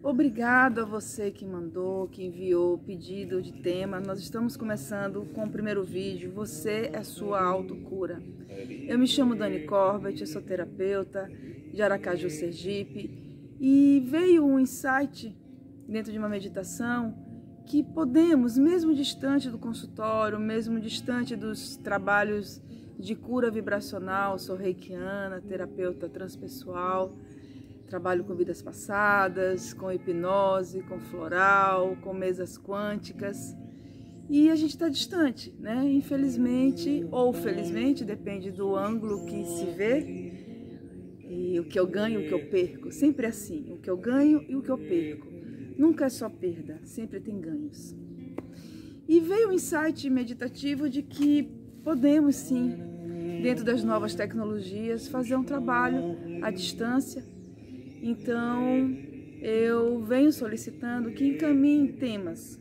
Obrigado a você que mandou, que enviou pedido de tema. Nós estamos começando com o primeiro vídeo, Você é Sua Autocura. Eu me chamo Dani Corbett, eu sou terapeuta de Aracaju, Sergipe, e veio um insight dentro de uma meditação que podemos, mesmo distante do consultório, mesmo distante dos trabalhos de cura vibracional, sou reikiana, terapeuta transpessoal, trabalho com vidas passadas, com hipnose, com floral, com mesas quânticas. E a gente está distante, né? Infelizmente ou felizmente, depende do ângulo que se vê. E o que eu ganho, o que eu perco. Sempre é assim, o que eu ganho e o que eu perco. Nunca é só perda, sempre tem ganhos. E veio um insight meditativo de que podemos sim, dentro das novas tecnologias, fazer um trabalho à distância. Então, eu venho solicitando que encaminhem temas.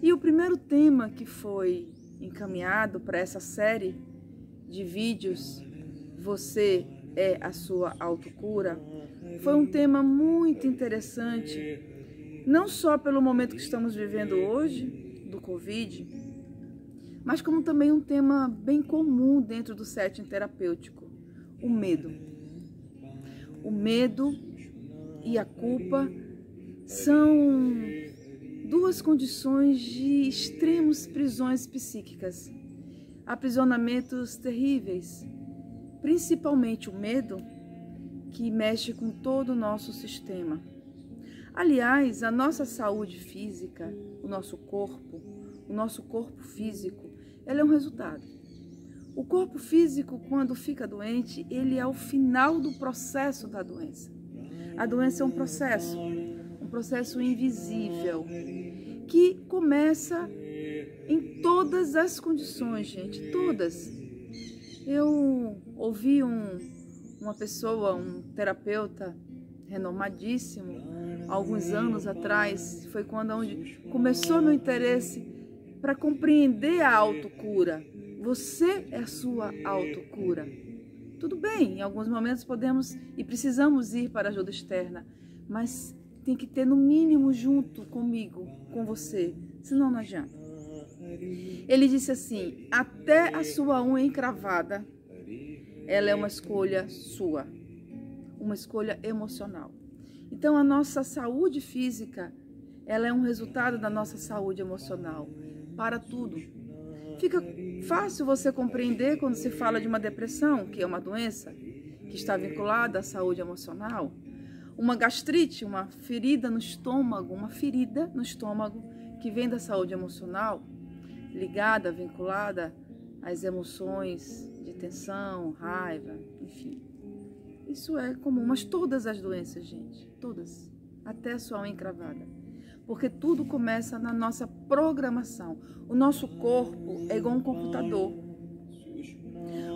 E o primeiro tema que foi encaminhado para essa série de vídeos, Você é a Sua Autocura, foi um tema muito interessante, não só pelo momento que estamos vivendo hoje, do Covid, mas como também um tema bem comum dentro do setting terapêutico, o medo. O medo e a culpa são duas condições de extremos prisões psíquicas, aprisionamentos terríveis, principalmente o medo, que mexe com todo o nosso sistema. Aliás, a nossa saúde física, o nosso corpo físico, ela é um resultado. O corpo físico, quando fica doente, ele é o final do processo da doença. A doença é um processo invisível, que começa em todas as condições, gente, todas. Eu ouvi uma pessoa, um terapeuta renomadíssimo, alguns anos atrás, foi quando começou meu interesse para compreender a autocura. Você é a sua autocura. Tudo bem, em alguns momentos podemos e precisamos ir para ajuda externa, mas tem que ter no mínimo junto comigo, com você, senão não adianta. Ele disse assim, até a sua unha encravada, ela é uma escolha sua, uma escolha emocional. Então a nossa saúde física, ela é um resultado da nossa saúde emocional, para tudo. Fica fácil você compreender quando se fala de uma depressão, que é uma doença que está vinculada à saúde emocional, uma gastrite, uma ferida no estômago, que vem da saúde emocional, ligada, vinculada às emoções de tensão, raiva, enfim. Isso é comum, mas todas as doenças, gente, todas, até a sua unha encravada. Porque tudo começa na nossa programação. O nosso corpo é igual um computador.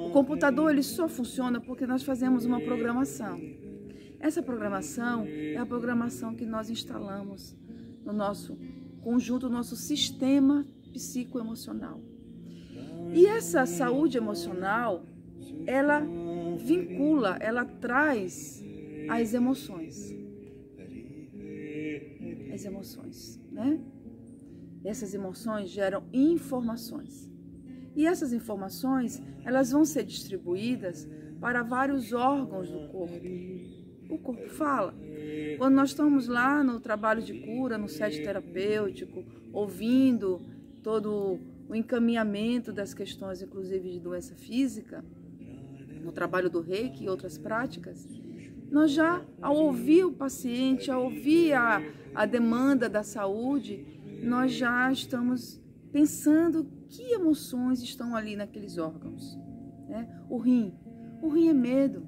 O computador ele só funciona porque nós fazemos uma programação. Essa programação é a programação que nós instalamos no nosso conjunto, no nosso sistema psicoemocional. E essa saúde emocional, ela vincula, ela traz as emoções. As emoções, né? Essas emoções geram informações. E essas informações, elas vão ser distribuídas para vários órgãos do corpo. O corpo fala. Quando nós estamos lá no trabalho de cura, no set terapêutico, ouvindo todo o encaminhamento das questões, inclusive de doença física, no trabalho do reiki e outras práticas, nós já, ao ouvir o paciente, ao ouvir a demanda da saúde, nós já estamos pensando que emoções estão ali naqueles órgãos. Né? O rim é medo.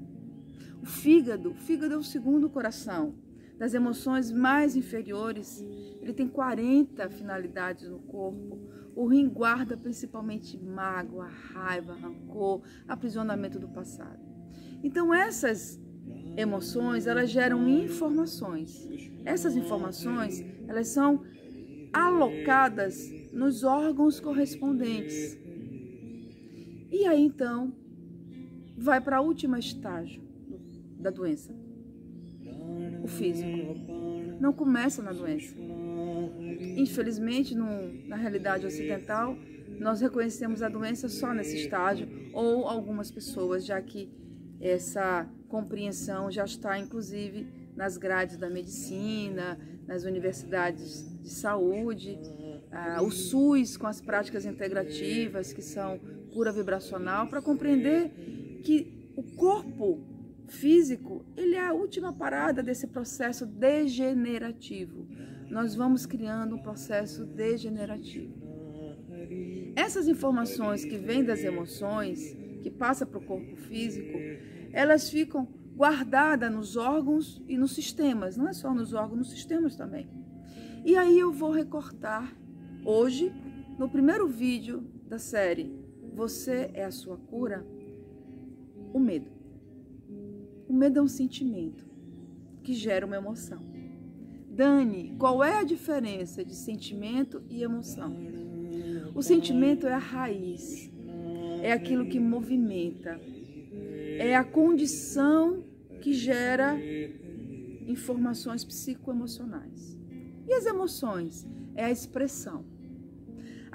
O fígado é o segundo coração. Das emoções mais inferiores, ele tem 40 finalidades no corpo. O rim guarda principalmente mágoa, raiva, rancor, aprisionamento do passado. Então essas emoções, elas geram informações. Essas informações, elas são alocadas nos órgãos correspondentes. E aí, então, vai para o último estágio da doença, o físico. não começa na doença. Infelizmente, na realidade ocidental, nós reconhecemos a doença só nesse estágio, ou algumas pessoas, já que essa compreensão já está, inclusive, nas grades da medicina, nas universidades de saúde, o SUS com as práticas integrativas, que são cura vibracional, para compreender que o corpo físico, ele é a última parada desse processo degenerativo. Nós vamos criando um processo degenerativo. Essas informações que vêm das emoções, que passam para o corpo físico, elas ficam guardadas nos órgãos e nos sistemas. Não é só nos órgãos, nos sistemas também. E aí eu vou recortar hoje, no primeiro vídeo da série Você é a Sua Cura, o medo. O medo é um sentimento que gera uma emoção. Dani, qual é a diferença de sentimento e emoção? O sentimento é a raiz, é aquilo que movimenta, é a condição que gera informações psicoemocionais. E as emoções? É a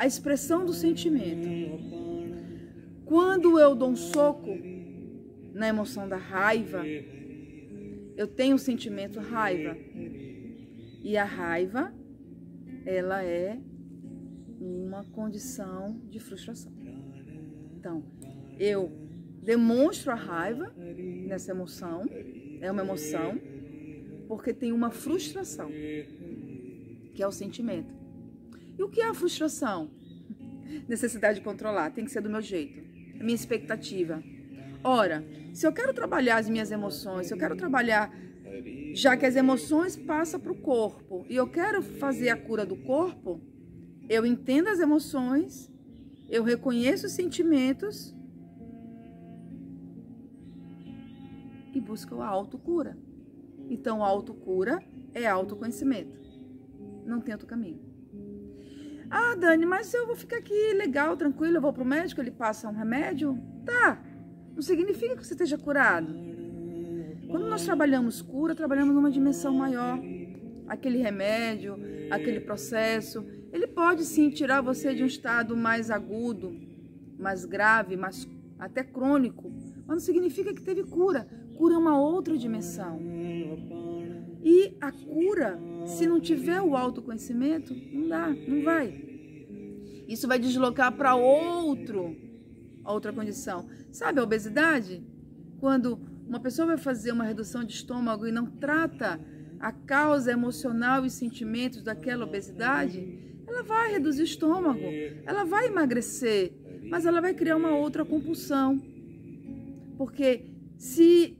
expressão do sentimento. Quando eu dou um soco na emoção da raiva, eu tenho o sentimento raiva. E a raiva, ela é uma condição de frustração. Então, eu demonstro a raiva nessa emoção, é uma emoção, porque tem uma frustração, que é o sentimento. E o que é a frustração? Necessidade de controlar, tem que ser do meu jeito, a minha expectativa. Ora, se eu quero trabalhar as minhas emoções, se eu quero trabalhar, já que as emoções passam para o corpo, e eu quero fazer a cura do corpo, eu entendo as emoções, eu reconheço os sentimentos e busco a autocura. Então, a autocura é autoconhecimento. Não tem outro caminho. Ah, Dani, mas eu vou ficar aqui legal, tranquilo, eu vou pro médico, ele passa um remédio? Tá, não significa que você esteja curado. Quando nós trabalhamos cura, trabalhamos numa dimensão maior. Aquele remédio, aquele processo, ele pode sim tirar você de um estado mais agudo, mais grave, mais até crônico, mas não significa que teve cura. Cura é uma outra dimensão. E a cura, se não tiver o autoconhecimento, não dá, não vai. Isso vai deslocar para outra condição. Sabe a obesidade? Quando uma pessoa vai fazer uma redução de estômago e não trata a causa emocional e sentimentos daquela obesidade, ela vai reduzir o estômago, ela vai emagrecer, mas ela vai criar uma outra compulsão. Porque se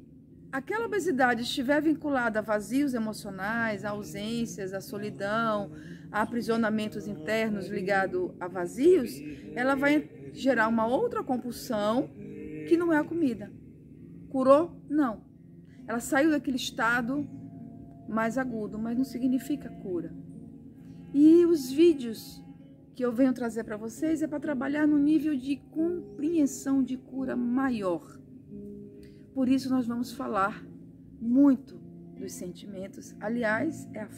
aquela obesidade estiver vinculada a vazios emocionais, a ausências, a solidão, a aprisionamentos internos ligados a vazios, ela vai gerar uma outra compulsão que não é a comida. Curou? Não. Ela saiu daquele estado mais agudo, mas não significa cura. E os vídeos que eu venho trazer para vocês é para trabalhar no nível de compreensão de cura maior. Por isso nós vamos falar muito dos sentimentos. Aliás, é a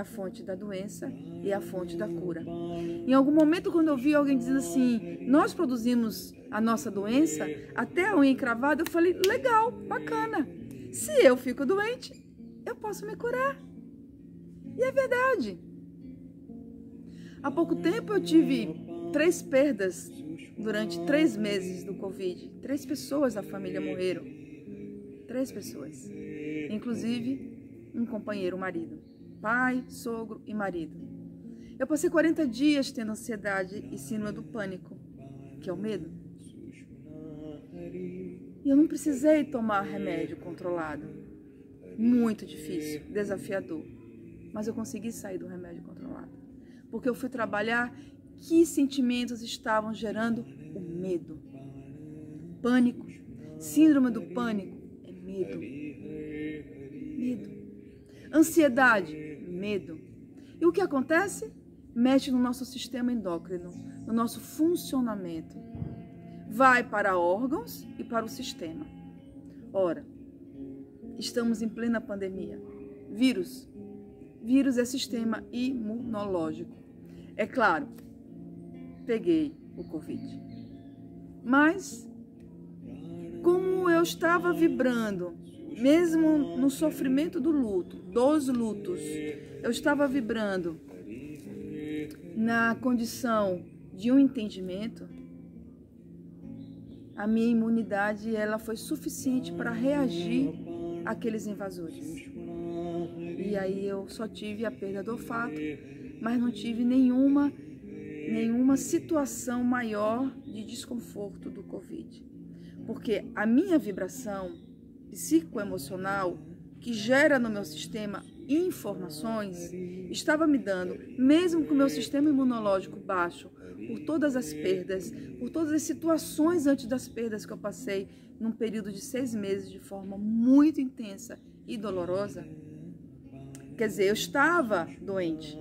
fonte da doença e a fonte da cura. Em algum momento, quando eu vi alguém dizendo assim, nós produzimos a nossa doença, até a unha encravada, eu falei, legal, bacana. Se eu fico doente, eu posso me curar. E é verdade. Há pouco tempo eu tive 3 perdas durante 3 meses do Covid. 3 pessoas da família morreram. 3 pessoas. Inclusive, um companheiro, um marido. Pai, sogro e marido. Eu passei 40 dias tendo ansiedade e síndrome do pânico, que é o medo. E eu não precisei tomar remédio controlado. Muito difícil, desafiador. Mas eu consegui sair do remédio controlado. Porque eu fui trabalhar que sentimentos estavam gerando o medo. Pânico, síndrome do pânico é medo. Medo. Ansiedade, medo. E o que acontece? Mexe no nosso sistema endócrino, no nosso funcionamento. Vai para órgãos e para o sistema. Ora, estamos em plena pandemia. Vírus, Vírus é sistema imunológico. É claro, peguei o Covid. Mas, como eu estava vibrando, mesmo no sofrimento do luto, dos lutos, eu estava vibrando na condição de um entendimento, a minha imunidade ela foi suficiente para reagir àqueles invasores. E aí eu só tive a perda do olfato, mas não tive nenhuma situação maior de desconforto do Covid. Porque a minha vibração psicoemocional, que gera no meu sistema informações, estava me dando, mesmo com o meu sistema imunológico baixo, por todas as perdas, por todas as situações antes das perdas que eu passei num período de 6 meses de forma muito intensa e dolorosa. Quer dizer, eu estava doente,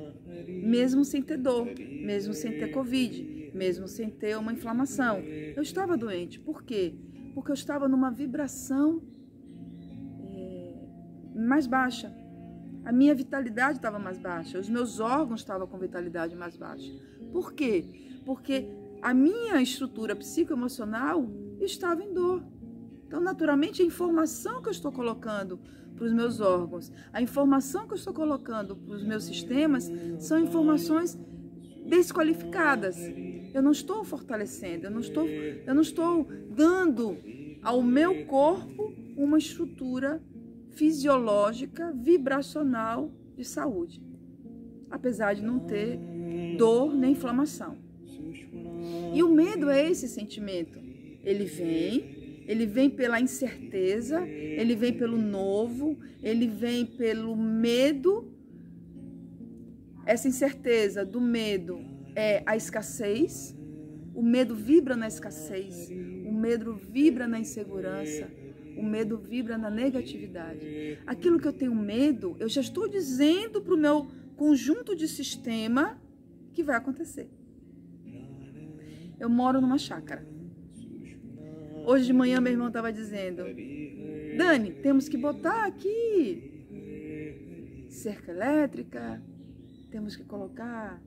mesmo sem ter dor, mesmo sem ter Covid, mesmo sem ter uma inflamação. Eu estava doente. Por quê? Porque eu estava numa vibração mais baixa. A minha vitalidade estava mais baixa, os meus órgãos estavam com vitalidade mais baixa. Por quê? Porque a minha estrutura psicoemocional estava em dor. Então, naturalmente, a informação que eu estou colocando para os meus órgãos, a informação que eu estou colocando para os meus sistemas são informações desqualificadas. Eu não estou fortalecendo, eu não estou dando ao meu corpo uma estrutura fisiológica, vibracional de saúde, apesar de não ter dor nem inflamação. E o medo é esse sentimento. Ele vem pela incerteza, ele vem pelo novo, ele vem pelo medo. Essa incerteza do medo é a escassez. O medo vibra na escassez, o medo vibra na insegurança, o medo vibra na negatividade. Aquilo que eu tenho medo, eu já estou dizendo para o meu conjunto de sistema que vai acontecer. Eu moro numa chácara. Hoje de manhã meu irmão estava dizendo: Dani, temos que botar aqui cerca elétrica, temos que colocar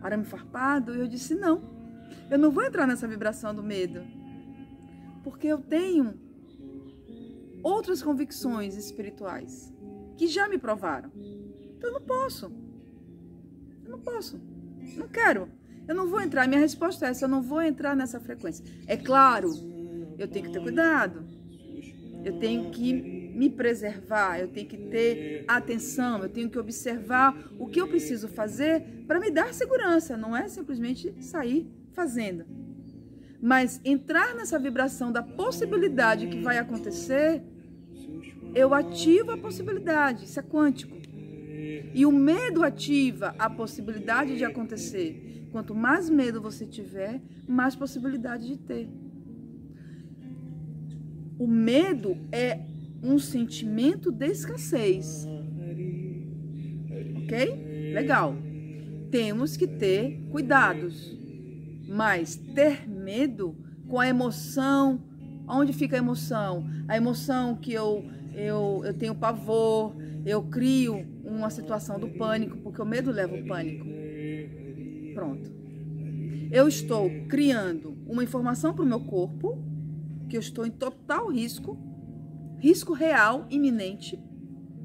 arame farpado. E eu disse: não, eu não vou entrar nessa vibração do medo, porque eu tenho outras convicções espirituais que já me provaram. Então eu não posso, não quero. Eu não vou entrar, minha resposta é essa, eu não vou entrar nessa frequência. É claro, eu tenho que ter cuidado, eu tenho que me preservar, eu tenho que ter atenção, eu tenho que observar o que eu preciso fazer para me dar segurança, não é simplesmente sair fazendo. Mas entrar nessa vibração da possibilidade que vai acontecer, eu ativo a possibilidade, isso é quântico. E o medo ativa a possibilidade de acontecer. Quanto mais medo você tiver, mais possibilidade de ter. O medo é um sentimento de escassez. Ok? Legal. Temos que ter cuidados. Mas ter medo com a emoção, onde fica a emoção? A emoção que eu tenho pavor, eu crio uma situação do pânico, porque o medo leva ao pânico. Pronto. Eu estou criando uma informação para o meu corpo, que eu estou em total risco real, iminente,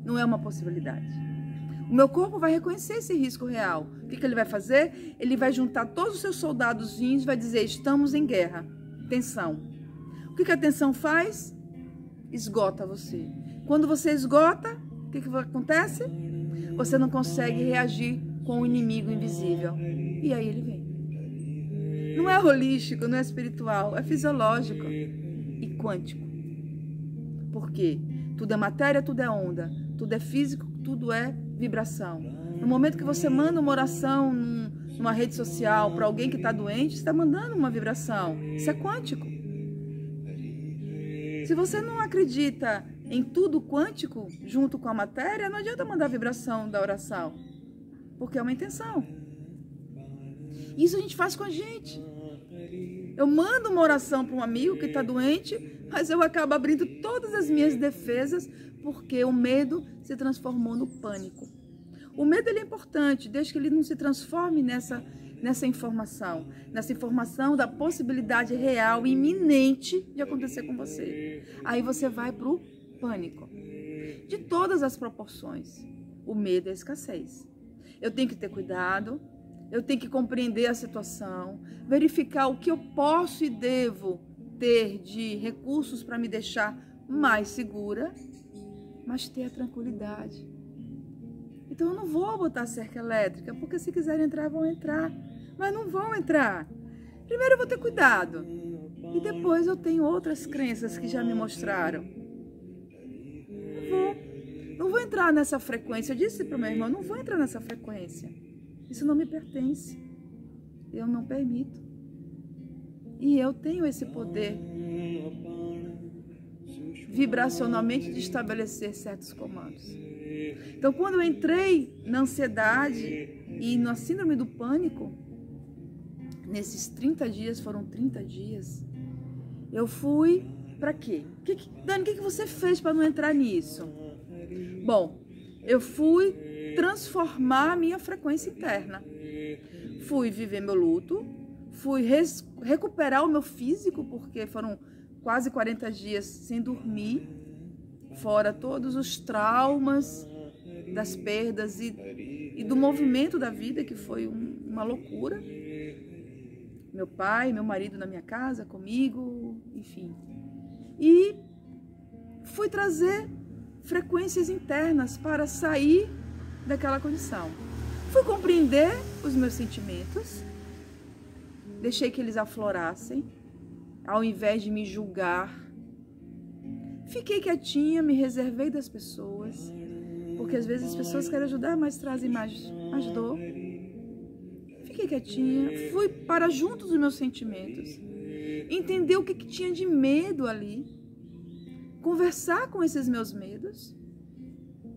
não é uma possibilidade. O meu corpo vai reconhecer esse risco real. O que ele vai fazer? Ele vai juntar todos os seus soldadozinhos e vai dizer: estamos em guerra, tensão. O que a tensão faz? Esgota você. Quando você esgota, o que acontece? Você não consegue reagir com o inimigo invisível. E aí ele vem. Não é holístico, não é espiritual, é fisiológico e quântico. Por quê? Tudo é matéria, tudo é onda, tudo é físico, tudo é vibração. No momento que você manda uma oração numa rede social para alguém que está doente, você está mandando uma vibração. Isso é quântico. Se você não acredita em tudo quântico junto com a matéria, não adianta mandar a vibração da oração, porque é uma intenção. Isso a gente faz com a gente. Eu mando uma oração para um amigo que está doente, mas eu acabo abrindo todas as minhas defesas porque o medo se transformou no pânico. O medo ele é importante, desde que ele não se transforme nessa informação da possibilidade real e iminente de acontecer com você. Aí você vai para o pânico. De todas as proporções, o medo é a escassez. Eu tenho que ter cuidado, eu tenho que compreender a situação, verificar o que eu posso e devo ter de recursos para me deixar mais segura, mas ter a tranquilidade. Então eu não vou botar cerca elétrica, porque se quiserem entrar, vão entrar, mas não vão entrar. Primeiro eu vou ter cuidado, e depois eu tenho outras crenças que já me mostraram. Não vou entrar nessa frequência. Eu disse para o meu irmão, não vou entrar nessa frequência. Isso não me pertence. Eu não permito. E eu tenho esse poder vibracionalmente de estabelecer certos comandos. Então, quando eu entrei na ansiedade e na síndrome do pânico, nesses 30 dias, foram 30 dias, eu fui para quê? Dani, o que você fez para não entrar nisso? Bom, eu fui transformar a minha frequência interna. Fui viver meu luto, fui recuperar o meu físico, porque foram quase 40 dias sem dormir, fora todos os traumas das perdas e do movimento da vida, que foi uma loucura. Meu pai, meu marido na minha casa, comigo, enfim. E fui trazer frequências internas para sair daquela condição. Fui compreender os meus sentimentos, deixei que eles aflorassem, ao invés de me julgar. Fiquei quietinha, me reservei das pessoas, porque às vezes as pessoas querem ajudar, mas trazem mais dor. Fiquei quietinha, fui para junto dos meus sentimentos, entender o que tinha de medo ali, conversar com esses meus medos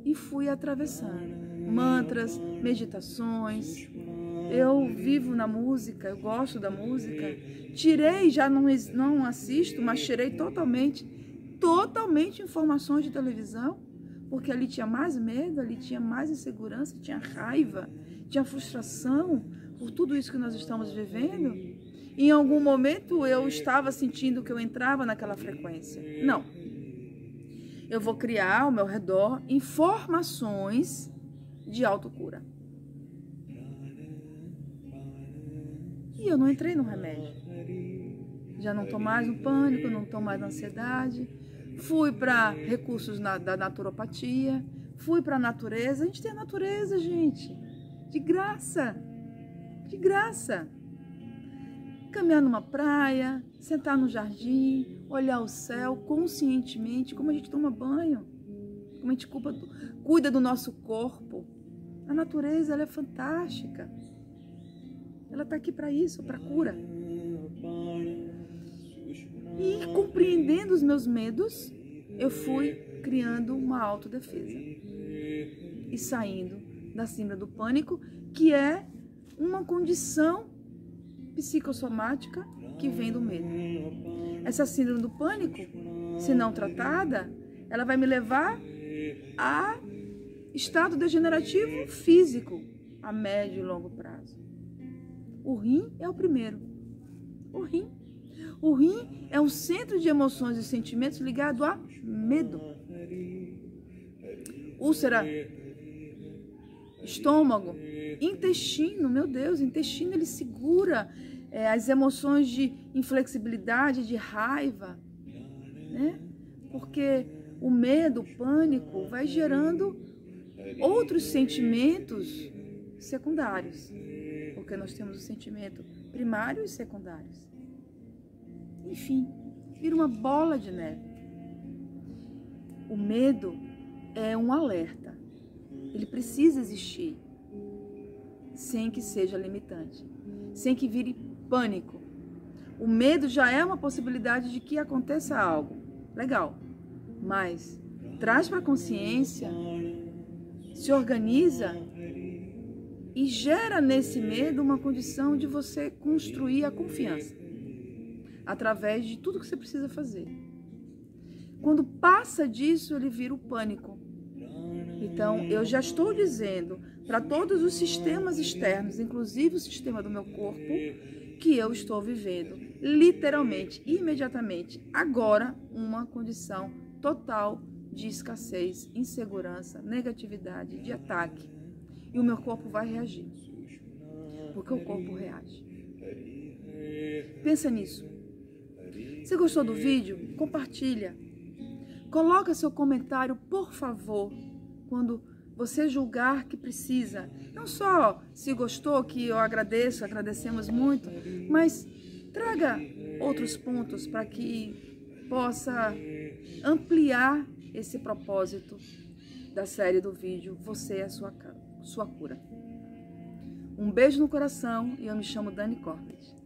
e fui atravessando. Mantras, meditações. Eu vivo na música, eu gosto da música. Tirei, já não assisto, mas tirei totalmente informações de televisão, porque ali tinha mais medo, ali tinha mais insegurança, tinha raiva, tinha frustração por tudo isso que nós estamos vivendo. E em algum momento eu estava sentindo que eu entrava naquela frequência. Não. Eu vou criar ao meu redor informações de autocura. E eu não entrei no remédio. Já não estou mais no pânico, não estou mais na ansiedade. Fui para recursos da naturopatia, fui para a natureza. A gente tem a natureza, gente, de graça, de graça. Caminhar numa praia, sentar no jardim, olhar o céu conscientemente, como a gente toma banho, como a gente cuida do nosso corpo. A natureza, ela é fantástica. Ela está aqui para isso, para cura. E compreendendo os meus medos, eu fui criando uma autodefesa e saindo da síndrome do pânico, que é uma condição psicossomática que vem do medo. Essa síndrome do pânico, se não tratada, ela vai me levar a estado degenerativo físico a médio e longo prazo. O rim é o primeiro. O rim. O rim é um centro de emoções e sentimentos ligado a medo. Úlcera, estômago, intestino, meu Deus, intestino ele segura as emoções de inflexibilidade, de raiva, né? Porque o medo, o pânico vai gerando outros sentimentos secundários, porque nós temos o sentimento primário e secundários. Enfim, vira uma bola de neve. O medo é um alerta. Ele precisa existir, sem que seja limitante, sem que vire pânico. O medo já é uma possibilidade de que aconteça algo. Legal. Mas traz para a consciência, se organiza e gera nesse medo uma condição de você construir a confiança através de tudo que você precisa fazer. Quando passa disso, ele vira o pânico. Então, eu já estou dizendo para todos os sistemas externos, inclusive o sistema do meu corpo, que eu estou vivendo, literalmente, imediatamente, agora, uma condição total de escassez, insegurança, negatividade, de ataque. E o meu corpo vai reagir, porque o corpo reage. Pensa nisso. Se gostou do vídeo, compartilha. Coloca seu comentário, por favor, quando você julgar que precisa. Não só se gostou, que eu agradeço, agradecemos muito, mas traga outros pontos para que possa ampliar esse propósito da série do vídeo Você é a sua cura. Um beijo no coração e eu me chamo Dani Corbett.